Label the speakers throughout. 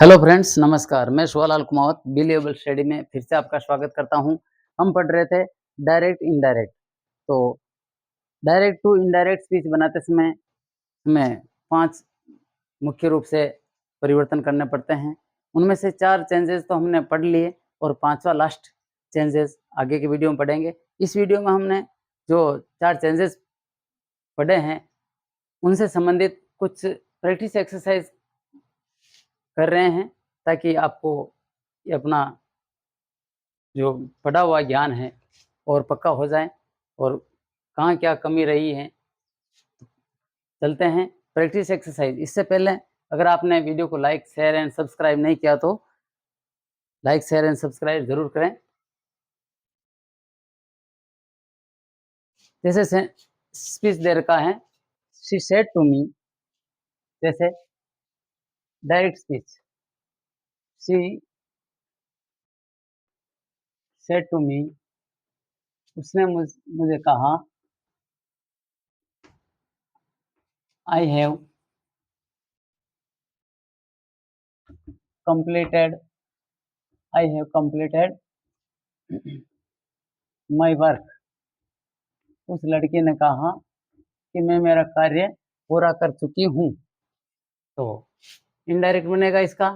Speaker 1: Hello friends, नमस्कार। मैं Shivlal Kumawat believable study में फिर से आपका स्वागत करता हूं। हम पढ़ रहे थे डायरेक्ट इनडायरेक्ट। तो डायरेक्ट टू इनडायरेक्ट स्पीच बनाते समय हमें 5 मुख्य रूप से परिवर्तन करने पड़ते हैं। उनमें से 4 चेंजेस तो हमने पढ़ लिए और 5वां लास्ट चेंजेस आगे की वीडियो में पढ़ेंगे। इस वीडियो में हमने जो 4 चेंजेस पढ़े हैं उनसे संबंधित कुछ प्रैक्टिस एक्सरसाइज कर रहे हैं ताकि आपको ये अपना जो पढ़ा हुआ ज्ञान है और पक्का हो जाए और कहाँ क्या कमी रही है। चलते हैं प्रैक्टिस एक्सरसाइज। इससे पहले अगर आपने वीडियो को लाइक शेयर एंड सब्सक्राइब नहीं किया तो लाइक शेयर एंड सब्सक्राइब जरूर करें। जैसे स्पीच दे रखा है, शी सेड टू मी, जैसे direct speech, she said to me, उसने मुझे कहा, I have completed I have completed my work। उस लड़की ने कहा कि मैं मेरा कार्य पूरा कर चुकी हूँ। तो इनडायरेक्ट बनेगा इसका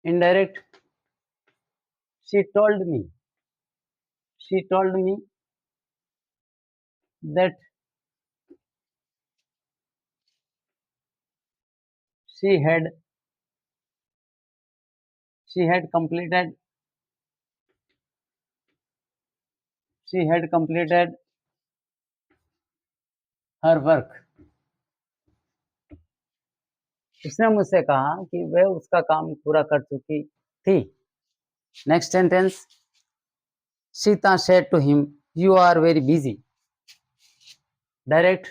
Speaker 1: indirect, she told me that she had completed her work। उसने मुझसे कहा कि वह उसका काम पूरा कर चुकी थी। Next sentence, Sita said to him, you are very busy। Direct,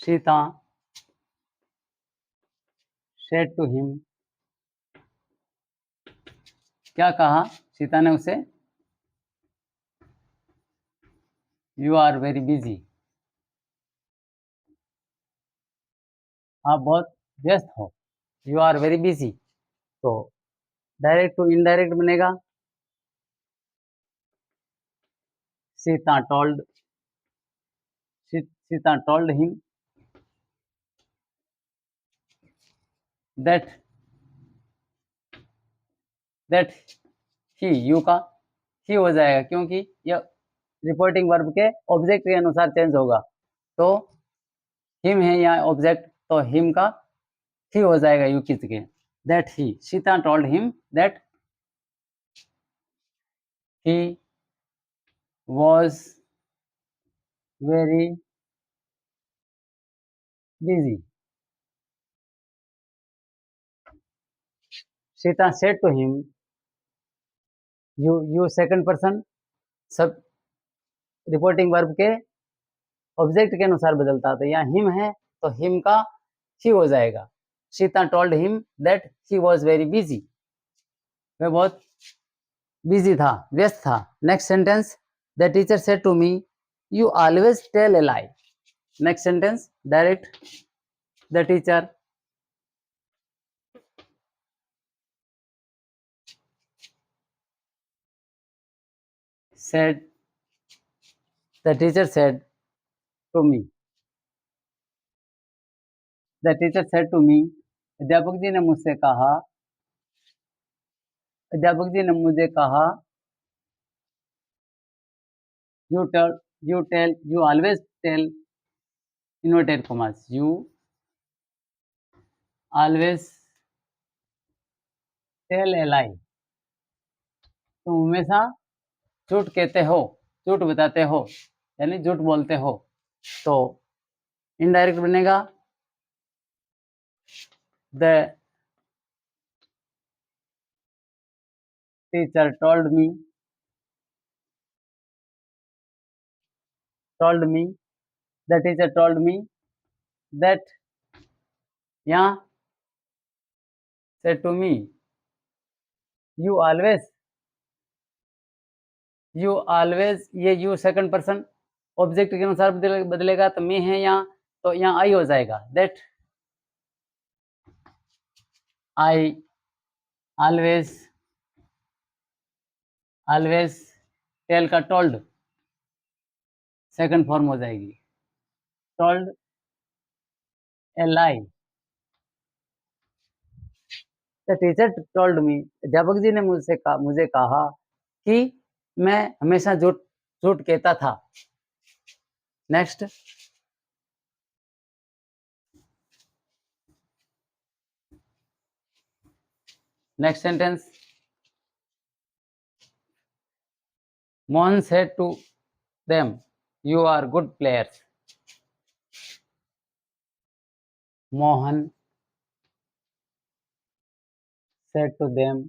Speaker 1: Sita said to him, क्या कहा सीता ने उसे, यू आर वेरी बिजी, आप बहुत व्यस्त हो। You are very busy. तो डायरेक्ट टू इनडायरेक्ट बनेगा, Sita told him that he, you का ही हो जाएगा क्योंकि यह रिपोर्टिंग वर्ब के ऑब्जेक्ट के अनुसार चेंज होगा। तो हिम है यहाँ ऑब्जेक्ट, तो हिम का ही हो जाएगा यू की जगह। That he, Sita told him that he was very busy। Sita said to him, you second person सब रिपोर्टिंग वर्ब के ऑब्जेक्ट के अनुसार बदलता है। तो यहाँ हिम है तो हिम का ही हो जाएगा। Sita told him that he was very busy, वह बहुत बिजी था, व्यस्त था। Next sentence, the teacher said to me, you always tell a lie. Next sentence, direct, the teacher said to me, अध्यापक जी ने मुझसे कहा, you always tell, inverted commas, you always tell a lie। तुम हमेशा झूठ कहते हो, झूठ बताते हो, यानी झूठ बोलते हो। तो इनडायरेक्ट बनेगा, the teacher told me the teacher told me that, यहाँ said to me, you always, ये यू सेकंड पर्सन ऑब्जेक्ट के अनुसार बदलेगा तो मी है यहाँ, तो यहाँ आई हो जाएगा। That I always always tell का टोल्ड सेकंड फॉर्म हो जाएगी, told a lie. The teacher told me, अध्यापक जी ने मुझे कहा कि मैं हमेशा झूठ झूठ कहता था। Next, next sentence, Mohan said to them you are good players. Mohan said to them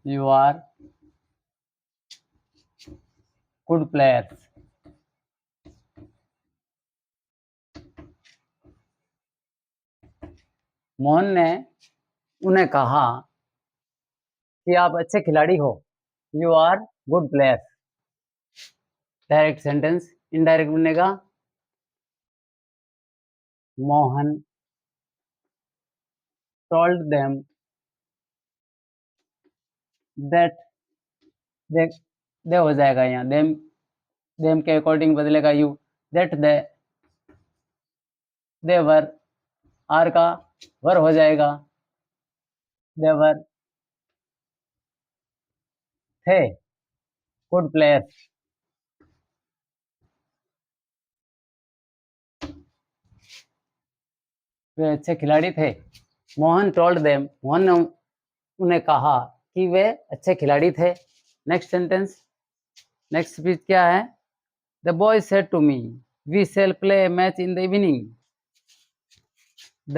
Speaker 1: you are good players. Mohan ने उन्हें कहा कि आप अच्छे खिलाड़ी हो, you are good player. Direct sentence, indirect बनेगा, Mohan told them that, they हो जाएगा यहाँ, देम के अकॉर्डिंग बदलेगा you, that they were, are का वर हो जाएगा, दे वर थे गुड प्लेयर, वे अच्छे खिलाड़ी थे। मोहन टोल्ड देम, मोहन ने उन्हें कहा कि वे अच्छे खिलाड़ी थे। नेक्स्ट सेंटेंस, नेक्स्ट स्पीच क्या है, the boy said to me we shall play match in the evening. The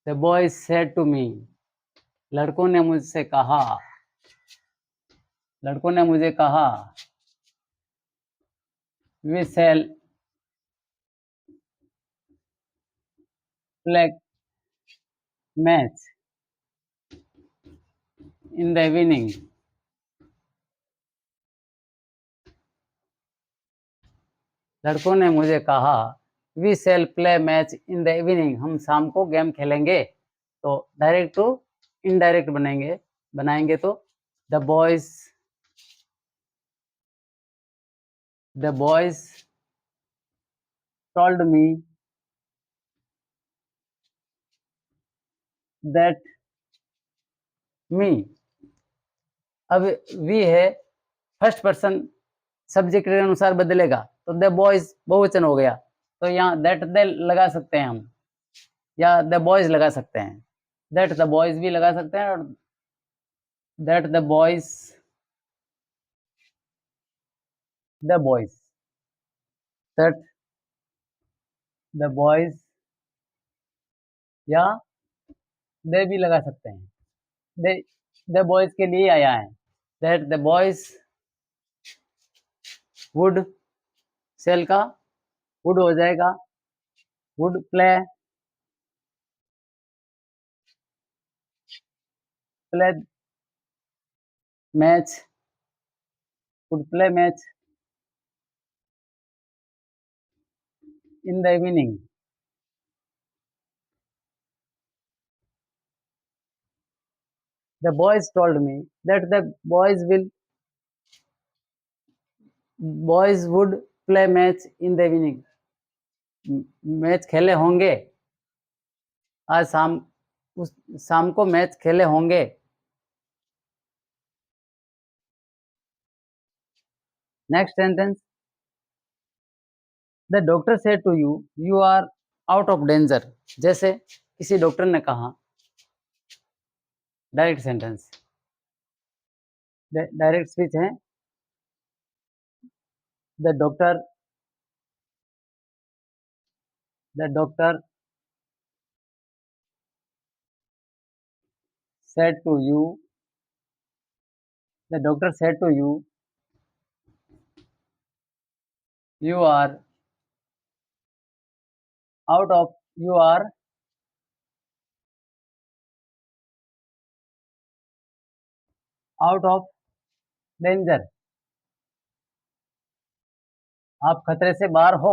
Speaker 1: boy said to me, लड़कों ने मुझसे कहा, लड़कों ने मुझे कहा, we shall play match in the evening. लड़कों ने मुझे कहा we shall play match in the evening, हम शाम को गेम खेलेंगे। तो डायरेक्ट टू इनडायरेक्ट बनाएंगे तो the boys told me that me, अब वी है फर्स्ट पर्सन सब्जेक्ट के अनुसार बदलेगा, तो द बॉयज बहुवचन हो गया, तो यहाँ दैट दे लगा सकते हैं हम, या द बॉयज लगा सकते हैं, दैट द बॉयज भी लगा सकते हैं, और that the boys that the boys, या दे भी लगा सकते हैं, दे द बॉयज के लिए आया है, that the boys would, shall का वुड हो जाएगा, would play match, would play match in the evening. The boys told me that the boys would play match in the evening. Match खेले होंगे आज शाम, उस शाम को मैच खेले होंगे। Next sentence, the doctor said to you you are out of danger, जैसे किसी डॉक्टर ने कहा। डायरेक्ट सेंटेंस, डायरेक्ट स्पीच है, the doctor said to you, the doctor said to you you are out of you are out of danger, आप खतरे से बाहर हो।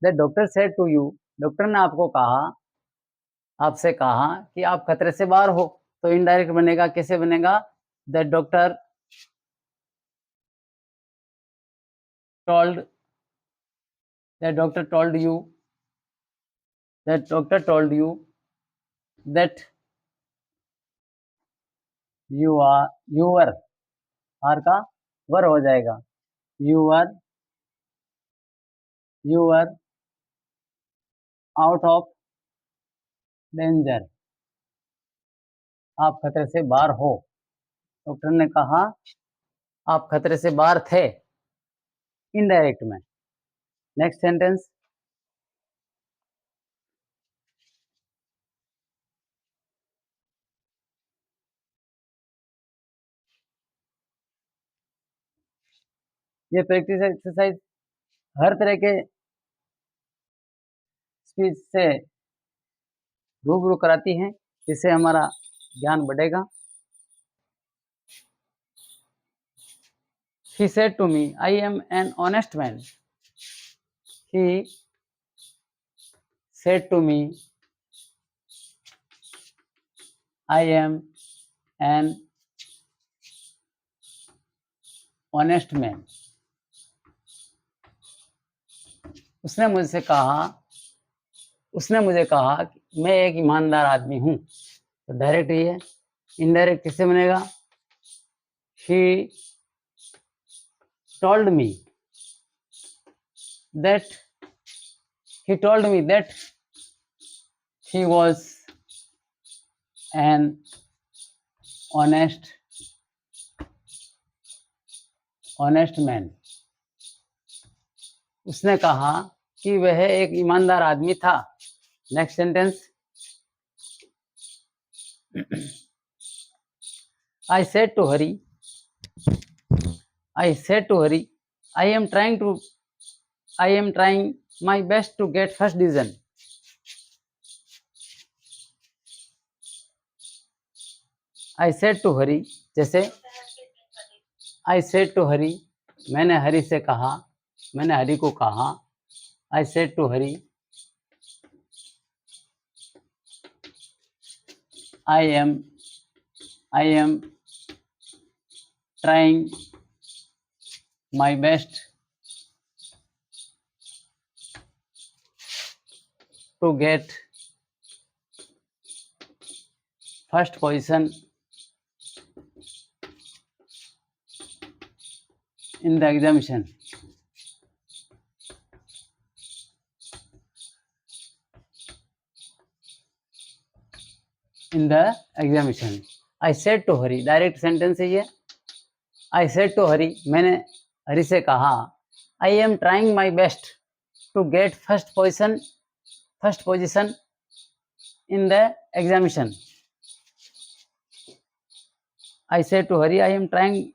Speaker 1: The doctor said to you, doctor ने आपको कहा, आपसे कहा कि आप खतरे से बाहर हो, तो इनडायरेक्ट बनेगा, कैसे बनेगा? The doctor told, the doctor told you, the doctor told you that your are का वर हो जाएगा, यूर आउट ऑफ डेंजर, आप खतरे से बाहर हो। डॉक्टर ने कहा आप खतरे से बाहर थे, इनडायरेक्ट में। नेक्स्ट सेंटेंस, ये प्रैक्टिस एक्सरसाइज हर तरह के स्पीच से रूबरू कराती हैं, जिससे हमारा ज्ञान बढ़ेगा। He said to me, I am an honest man. He said to me, I am an honest man. उसने मुझे कहा कि मैं एक ईमानदार आदमी हूँ। तो डायरेक्ट ये है, इनडायरेक्ट किससे बनेगा? He told me that he was an honest man. उसने कहा कि वह एक ईमानदार आदमी था। Next sentence, I said to Hari, I am trying my best to get first division. I said to Hari, जैसे I said to Hari, मैंने हरि को कहा, I said to Hari, I am trying my best to get first position in the examination. I said to Hari, direct sentence है ये। I said to Hari, मैंने हरि से कहा, I am trying my best to get first position in the examination. I said to Hari, I am trying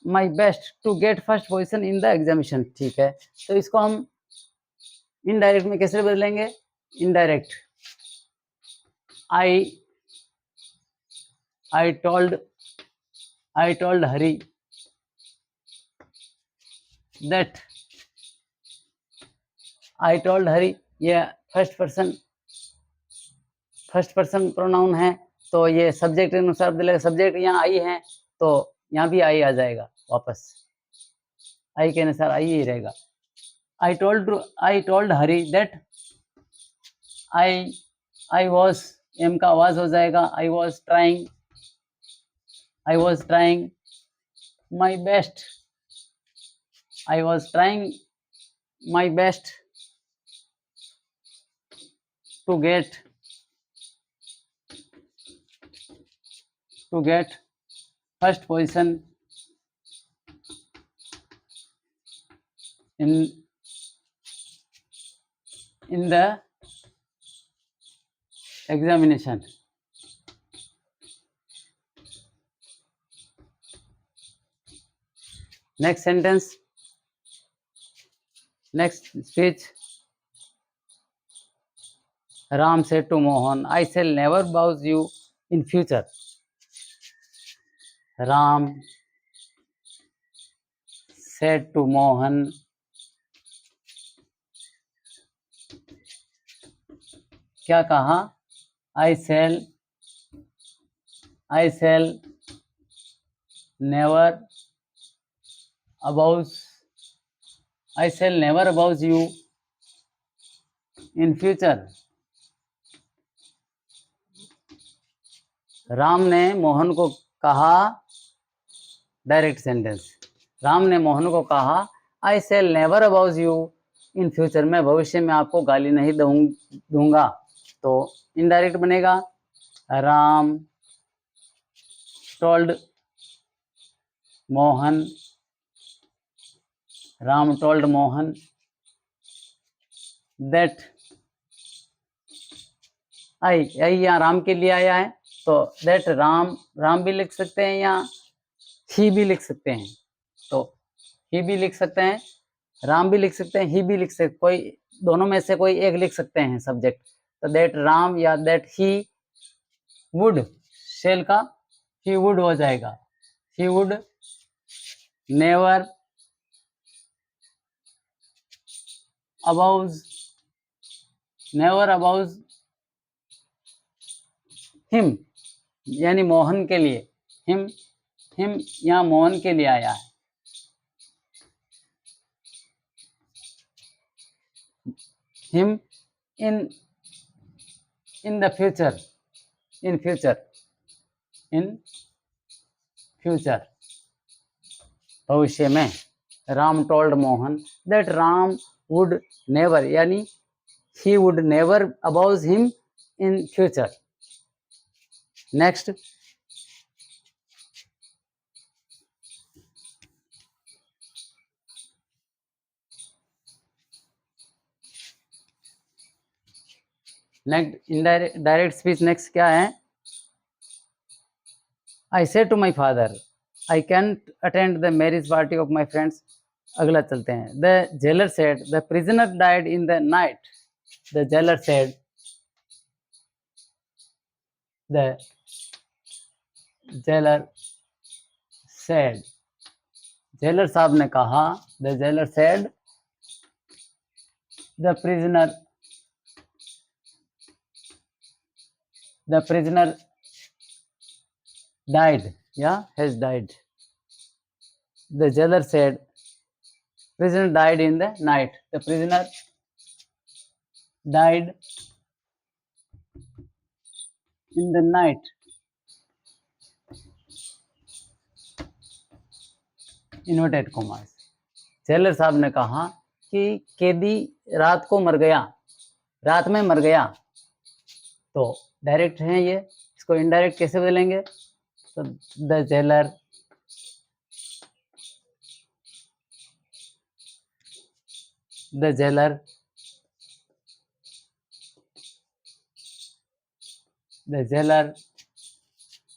Speaker 1: my best to get first position in the examination. ठीक है, तो इसको हम indirect में कैसे बदलेंगे? Indirect, I told Hari that, I told Hari, ये first person pronoun है, तो ये सब्जेक्ट के अनुसार बदलेगा। सब्जेक्ट यहाँ आई है, तो यहाँ भी आई आ जाएगा वापस, आई के अनुसार आई ही रहेगा। I told Hari that I was, am का आवाज हो जाएगा, I was trying my best to get first position in the examination. Next sentence, next speech. Ram said to Mohan, I shall never bouse you in future. Ram said to Mohan, क्या कहा? I shall never abuse you in future. Ram ने मोहन को कहा, direct sentence, Ram ने मोहन को कहा I shall never abuse you in future, मैं भविष्य में आपको गाली नहीं दूंगा। तो इनडायरेक्ट बनेगा राम टोल्ड मोहन दैट, आई यहाँ राम के लिए आया है तो दैट राम भी लिख सकते हैं या ही भी लिख सकते हैं। तो ही भी लिख सकते हैं, राम भी लिख सकते हैं, ही भी लिख सकते, कोई दोनों में से कोई एक लिख सकते हैं सब्जेक्ट। तो दैट राम या दैट ही वुड, सेल का ही वुड हो जाएगा, ही वुड नेवर अबाउज हिम, यानी मोहन के लिए, हिम यहाँ मोहन के लिए आया है। Him in the future, in future भविष्य में। Ram told Mohan that Ram would never, यानी he would never abuse him in future. Next, indirect direct speech next क्या है? I said to my father, I can't attend the marriage party of my friends. अगला चलते हैं। The jailer said, the prisoner died in the night. The jailer said, the jailer said, jailer साहब ने कहा, the jailer said, the prisoner died, yeah, has died. The jailer said, prisoner died in the night. The prisoner died in the night. Inverted commas. Jailer साहब ने कहा कि कैदी रात को मर गया, रात में मर गया। तो डायरेक्ट है ये, इसको इनडायरेक्ट कैसे बदलेंगे? तो the jailer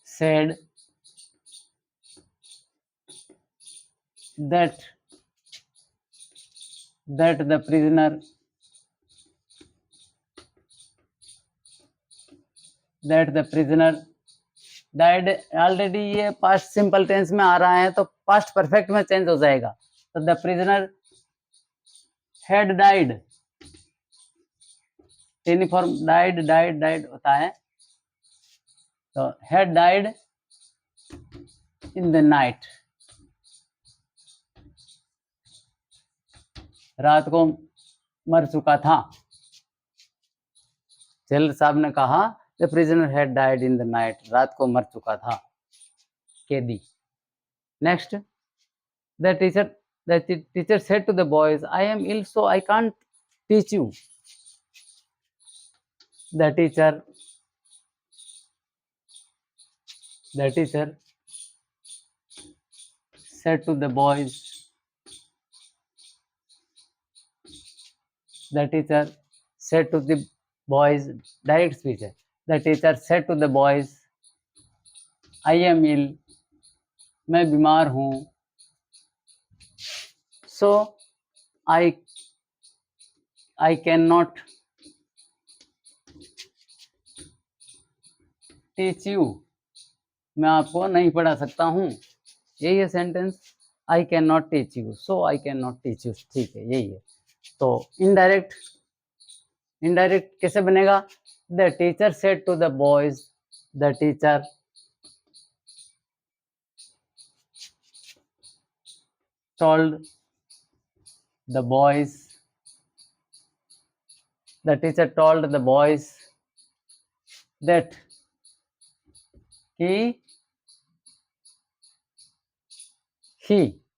Speaker 1: said that the prisoner died, already ये पास्ट सिंपल टेंस में आ रहा है तो पास्ट परफेक्ट में चेंज हो जाएगा। तो द प्रिजनर हैड डाइड, टेनिफॉर्म डाइड होता है, तो had died in the night, रात को मर चुका था। जेलर साहब ने कहा the prisoner had died in the night, रात को मर चुका था कैदी। Next, the teacher said to the boys, I am ill so I can't teach you. The teacher said to the boys, the teacher said to the boys, direct speech है, the teacher said to the boys, I am ill, मैं बीमार हूँ, so I cannot teach you, मैं आपको नहीं पढ़ा सकता हूँ। यही है sentence, I can not teach you, so I can not teach you, ठीक है, यही है। तो इनडायरेक्ट कैसे बनेगा? The teacher said to the boys, the teacher told the boys, the teacher told the boys that he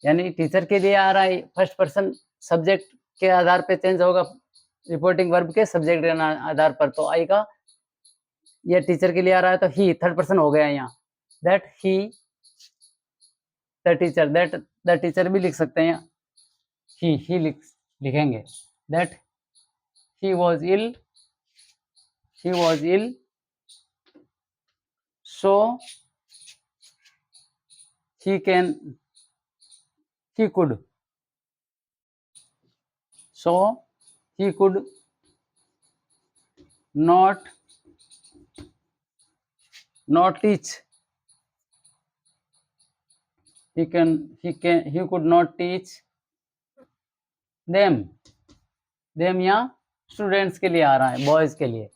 Speaker 1: यानी teacher के लिए आ रहा है, फर्स्ट पर्सन सब्जेक्ट के आधार पे चेंज होगा, रिपोर्टिंग वर्ब के सब्जेक्ट के आधार पर, तो आएगा, ये टीचर के लिए आ रहा है तो ही थर्ड पर्सन हो गया यहाँ, that he the teacher, that the teacher भी लिख सकते हैं, ही लिखेंगे, that he was ill, so he could not teach, he could not teach them या स्टूडेंट्स के लिए आ रहा है, बॉयज के लिए।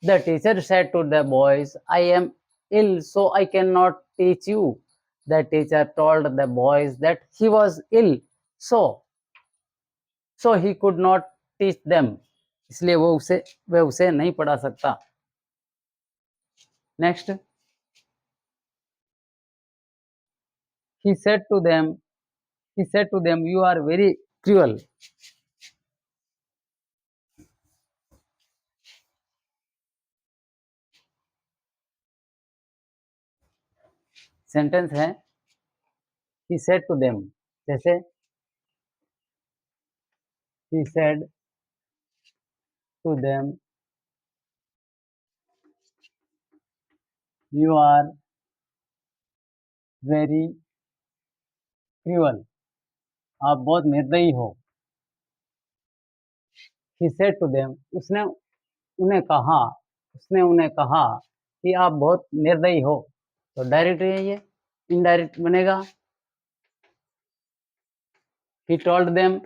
Speaker 1: The teacher said to the boys, I am ill so I can not teach you. The teacher told the boys that he was ill so he could not teach them, इसलिए वह उसे नहीं पढ़ा सकता। Next, he said to them you are very cruel। Sentence है he said to them, जैसे he said to them you are very cruel, आप बहुत निर्दयी हो। he said to them, उसने उन्हें कहा कि आप बहुत निर्दयी हो, तो डायरेक्ट है ये, इनडायरेक्ट बनेगा। he told them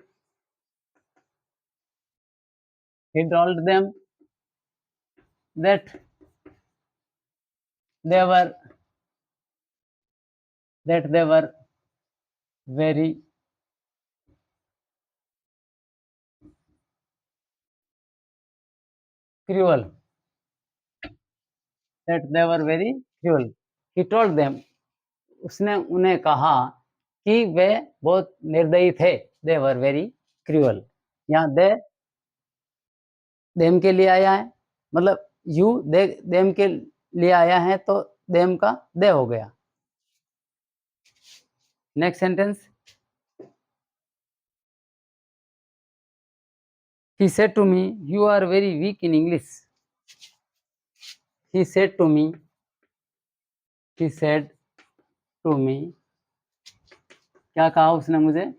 Speaker 1: that they were very cruel, he told them, उसने उन्हें कहा कि वे बहुत निर्दयी थे, they were very cruel। यहाँ देम के लिए आया है, मतलब यू देम के लिए आया है, तो देम का दे हो गया। Next sentence, he said to me you are very weak in English। he said to me क्या कहा उसने मुझे,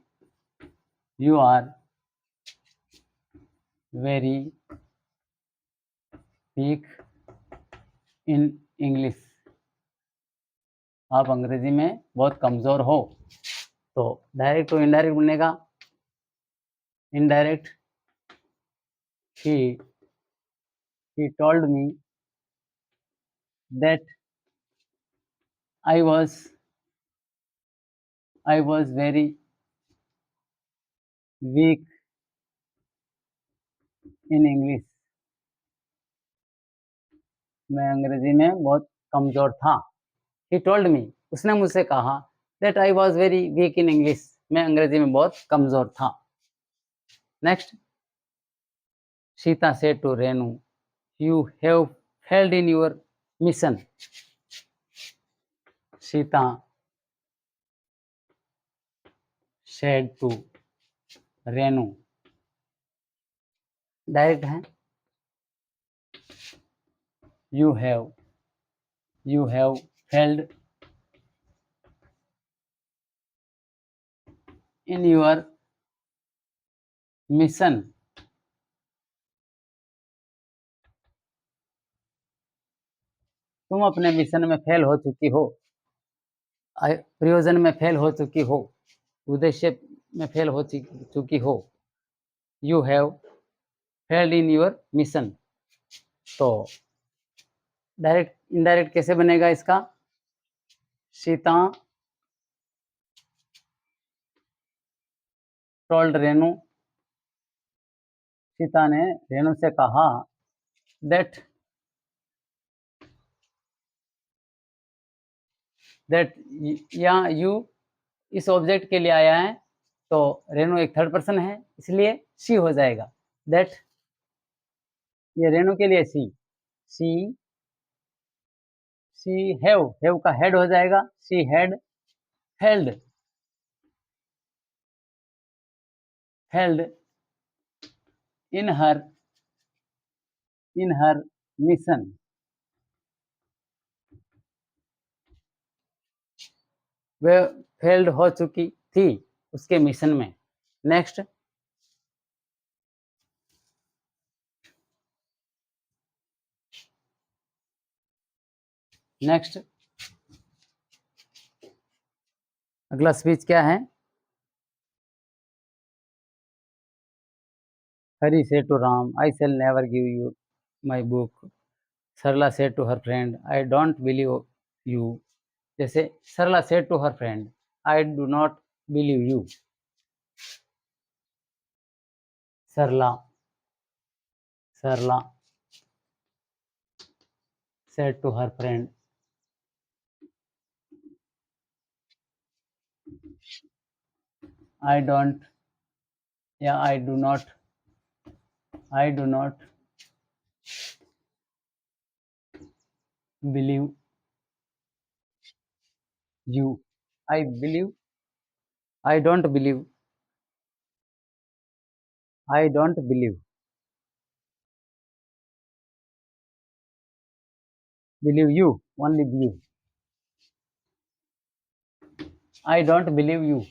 Speaker 1: you are very weak in English, आप अंग्रेजी में बहुत कमजोर हो। तो डायरेक्ट टू इनडायरेक्ट बनेगा, indirect, he told me that I was very weak in English, मैं अंग्रेजी में बहुत कमजोर था। he told me, उसने मुझसे कहा, that I was very weak in English, मैं अंग्रेजी में बहुत कमजोर था। Next, Sita said to Renu, you have failed in your mission। Sita said to Renu, direct है, you have failed in your mission। तुम अपने मिशन में फेल हो चुकी हो, प्रयोजन में फेल हो चुकी हो, उद्देश्य में फेल हो चुकी हो। You have failed in your mission, तो डायरेक्ट इनडायरेक्ट कैसे बनेगा इसका? सीता टोल्ड रेणु, सीता ने रेणु से कहा दैट यहाँ यू इस ऑब्जेक्ट के लिए आया है, तो रेणु एक थर्ड पर्सन है, इसलिए शी हो जाएगा। दैट ये रेणु के लिए सी हैव का हेड हो जाएगा। She had held in her mission, way failed हो चुकी थी उसके मिशन में। नेक्स्ट अगला स्पीच क्या है? हरी said to Ram, I shall never give you my book. Sarla said to her friend, I don't believe you. जैसे सरला said to her friend, I do not believe you. Sarla said to her friend, I don't, yeah, I do not believe you. I believe, I don't believe, believe you, only you. I don't believe you.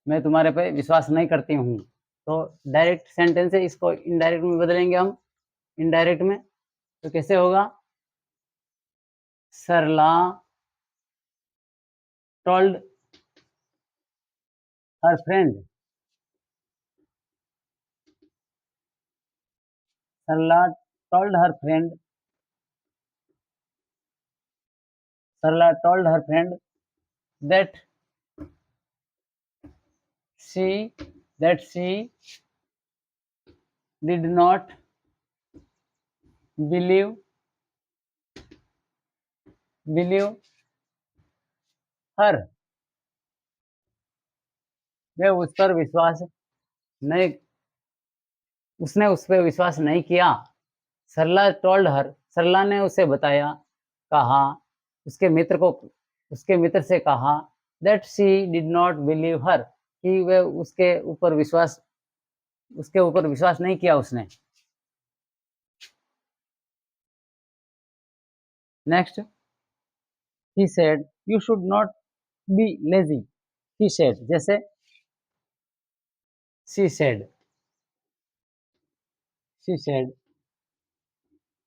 Speaker 1: मैं तुम्हारे पे विश्वास नहीं करती हूँ। तो direct sentence है, इसको इनडायरेक्ट में बदलेंगे हम। इनडायरेक्ट में तो कैसे होगा? Sarla told her friend, Sarla told her friend, that she did not believe her, वे उस पर विश्वास नहीं, उसने उस पर विश्वास नहीं किया। सरला टोल्ड हर, सरला ने उसे बताया, कहा, उसके मित्र से कहा, that she did not believe her, कि वे उसके ऊपर विश्वास नहीं किया उसने। Next, he said you should not be lazy. he said जैसे she said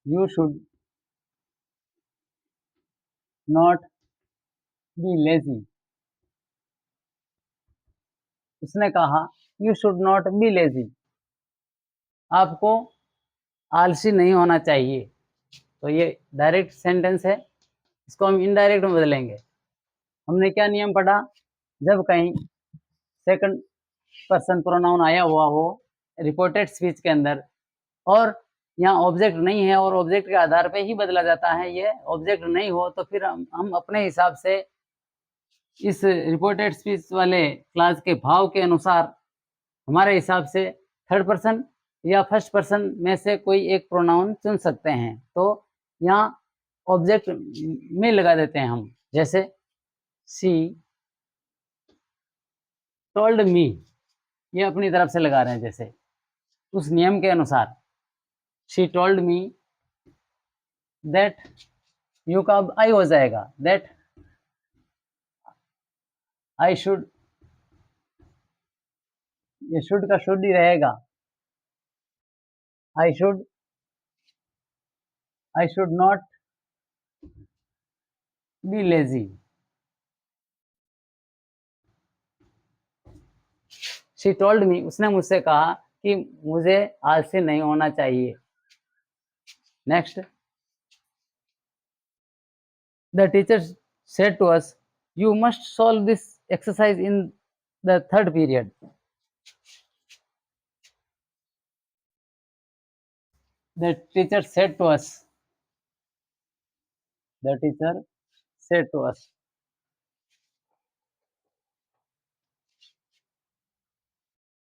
Speaker 1: you should not be lazy. उसने कहा you should not be lazy, आपको आलसी नहीं होना चाहिए। तो ये डायरेक्ट सेंटेंस है, इसको हम इनडायरेक्ट में बदलेंगे। हमने क्या नियम पढ़ा? जब कहीं सेकंड पर्सन प्रोनाउन आया हुआ हो रिपोर्टेड स्पीच के अंदर, और यहाँ ऑब्जेक्ट नहीं है और ऑब्जेक्ट के आधार पे ही बदला जाता है, ये ऑब्जेक्ट नहीं हो तो फिर हम अपने हिसाब से इस रिपोर्टेड स्पीच वाले क्लास के भाव के अनुसार हमारे हिसाब से थर्ड पर्सन या फर्स्ट पर्सन में से कोई एक प्रोनाउन चुन सकते हैं। तो यहाँ ऑब्जेक्ट में लगा देते हैं हम, जैसे शी टोल्ड मी, ये अपनी तरफ से लगा रहे हैं जैसे उस नियम के अनुसार। She told me that, you का अब आई हो जाएगा, दैट आई शुड, ये शुड का शुड ही रहेगा। I should not be lazy. She told me, उसने मुझसे कहा कि मुझे आलसी नहीं होना चाहिए। Next, The teacher said to us, "You must solve this exercise in the third period." The teacher said to us. The teacher said to us.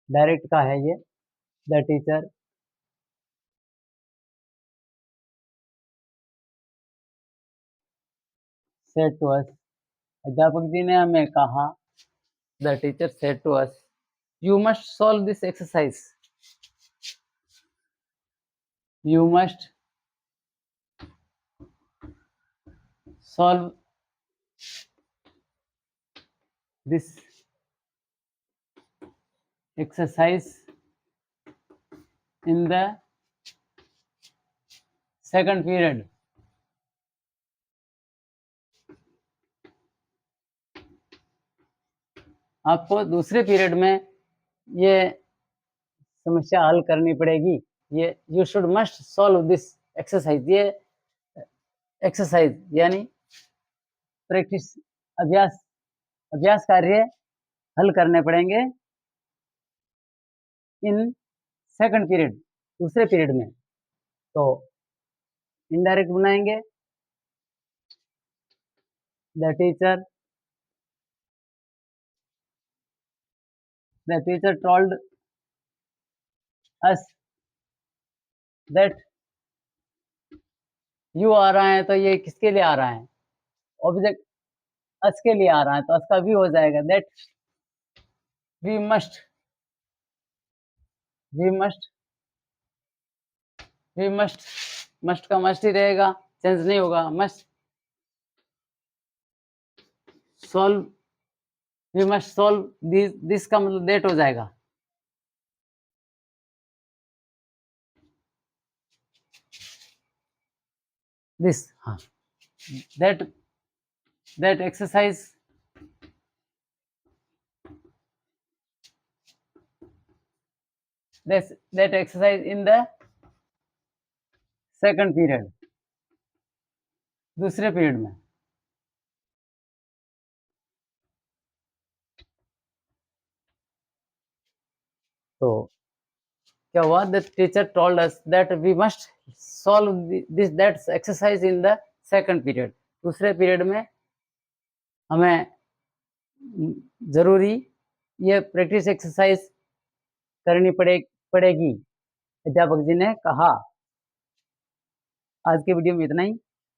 Speaker 1: Direct का है ये। The teacher said to us, अध्यापक जी ने हमें कहा। The teacher said to us, you must solve this exercise. You must solve this exercise in the second period. आपको दूसरे पीरियड में ये समस्या हल करनी पड़ेगी। ये you should must solve this exercise, ये एक्सरसाइज यानी प्रैक्टिस, अभ्यास कार्य हल करने पड़ेंगे इन सेकंड पीरियड, दूसरे पीरियड में। तो इनडायरेक्ट बनाएंगे। The teacher told us that, you आ रहा है तो ये किसके लिए आ रहा है? ऑब्जेक्ट अस के लिए आ रहा है, तो अस का भी हो जाएगा। दैट वी मस्ट मस्ट का मस्ट ही रहेगा, चेंज नहीं होगा। Must solve, we must solve this का मतलब दैट हो जाएगा। दिस, हाँ, that exercise that exercise in the second period, दूसरे पीरियड में। तो क्या हुआ? The teacher told us that we must solve this that exercise in the second period, दूसरे पीरियड में हमें जरूरी ये प्रैक्टिस एक्सरसाइज करनी पड़ेगी, अध्यापक जी ने कहा। आज के वीडियो में इतना ही।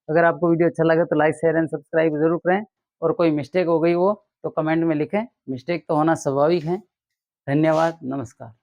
Speaker 1: अगर आपको वीडियो अच्छा लगे तो लाइक, शेयर एंड सब्सक्राइब जरूर करें, और कोई मिस्टेक हो गई हो तो कमेंट में लिखें। मिस्टेक तो होना स्वाभाविक है। धन्यवाद, नमस्कार।